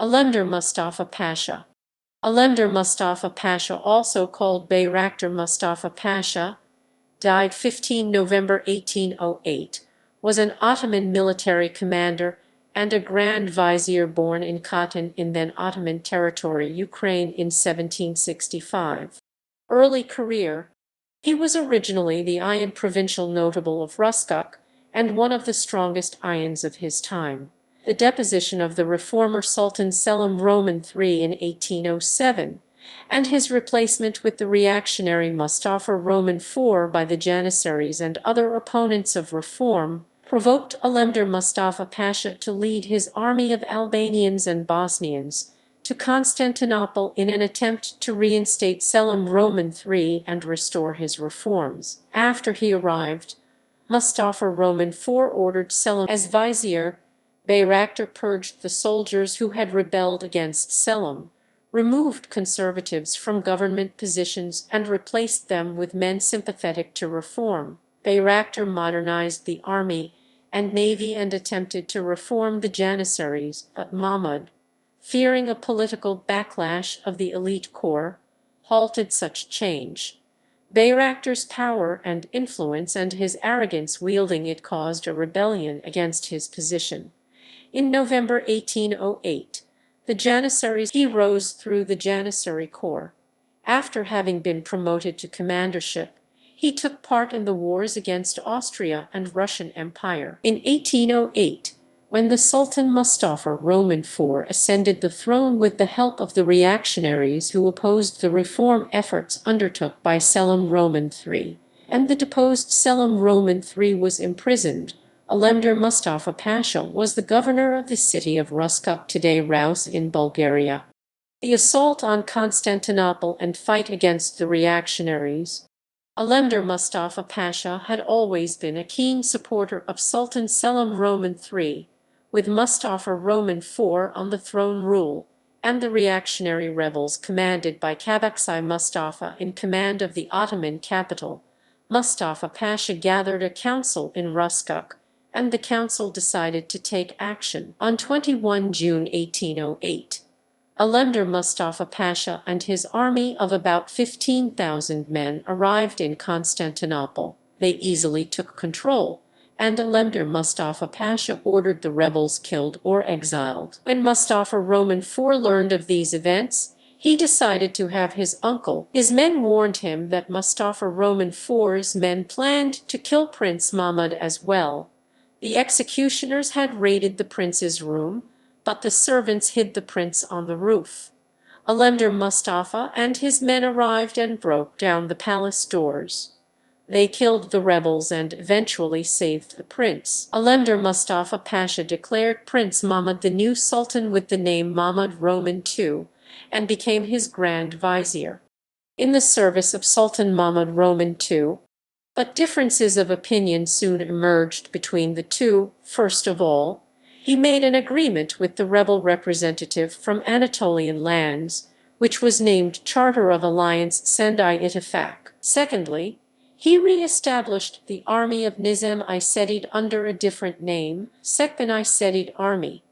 Alemdar Mustafa Pasha. Alemdar Mustafa Pasha, also called Bayraktar Mustafa Pasha, died 15 November 1808, was an Ottoman military commander and a Grand Vizier born in Khotyn in then Ottoman territory, Ukraine, in 1765. Early career. He was originally the Ayan provincial notable of Ruskok and one of the strongest Ayans of his time. The deposition of the reformer Sultan Selim Roman III in 1807, and his replacement with the reactionary Mustafa Roman IV by the Janissaries and other opponents of reform, provoked Alemdar Mustafa Pasha to lead his army of Albanians and Bosnians to Constantinople in an attempt to reinstate Selim Roman III and restore his reforms. After he arrived, Mustafa Roman IV ordered Selim as vizier. Bayraktar purged the soldiers who had rebelled against Selim, removed conservatives from government positions, and replaced them with men sympathetic to reform. Bayraktar modernized the army and navy and attempted to reform the Janissaries, but Mahmud, fearing a political backlash of the elite corps, halted such change. Bayraktar's power and influence and his arrogance wielding it caused a rebellion against his position. In November 1808, the Janissaries he rose through the Janissary Corps. After having been promoted to commandership, he took part in the wars against Austria and Russian Empire. In 1808, when the Sultan Mustafa Roman IV ascended the throne with the help of the reactionaries who opposed the reform efforts undertook by Selim Roman III, and the deposed Selim Roman III was imprisoned, Alemdar Mustafa Pasha was the governor of the city of Ruskok, today Rus, in Bulgaria. The assault on Constantinople and fight against the reactionaries. Alemdar Mustafa Pasha had always been a keen supporter of Sultan Selim Roman III, with Mustafa Roman IV on the throne rule, and the reactionary rebels commanded by Kabaksai Mustafa in command of the Ottoman capital. Mustafa Pasha gathered a council in Ruskok, and the council decided to take action. On 21 June 1808, Alemdar Mustafa Pasha and his army of about 15,000 men arrived in Constantinople. They easily took control, and Alemdar Mustafa Pasha ordered the rebels killed or exiled. When Mustafa Roman IV learned of these events, he decided to have his uncle. His men warned him that Mustafa Roman IV's men planned to kill Prince Mahmud as well. The executioners had raided the prince's room, but the servants hid the prince on the roof. Alemdar Mustafa and his men arrived and broke down the palace doors. They killed the rebels and eventually saved the prince. Alemdar Mustafa Pasha declared Prince Mahmud the new sultan with the name Mahmud Roman II, and became his Grand Vizier, in the service of Sultan Mahmud Roman II. But differences of opinion soon emerged between the two. First of all, he made an agreement with the rebel representative from Anatolian lands, which was named Charter of Alliance Sendai Ittifaq. Secondly, he re-established the army of Nizam-i Sedid under a different name, Sekban-i Sedid Army.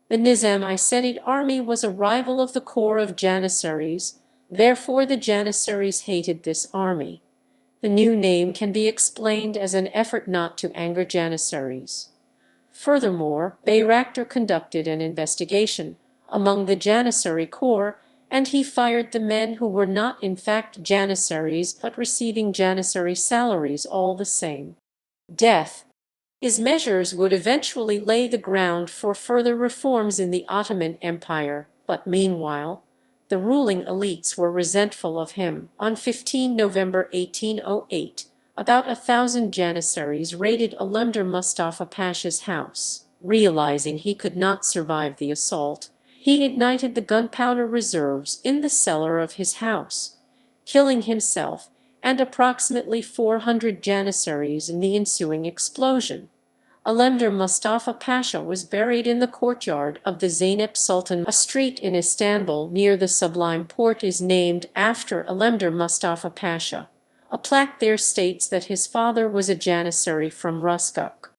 The Nizam-i Sedid army was a rival of the corps of Janissaries, therefore the Janissaries hated this army. The new name can be explained as an effort not to anger Janissaries. Furthermore, Bayraktar conducted an investigation among the Janissary corps, and he fired the men who were not in fact Janissaries but receiving Janissary salaries all the same. Death. His measures would eventually lay the ground for further reforms in the Ottoman Empire, but meanwhile, the ruling elites were resentful of him. On 15 November 1808, about 1,000 Janissaries raided Alemdar Mustafa Pasha's house. Realizing he could not survive the assault, he ignited the gunpowder reserves in the cellar of his house, killing himself and approximately 400 Janissaries in the ensuing explosion. Alemdar Mustafa Pasha was buried in the courtyard of the Zeynep Sultan. A street in Istanbul near the Sublime Porte is named after Alemdar Mustafa Pasha. A plaque there states that his father was a Janissary from Ruskok.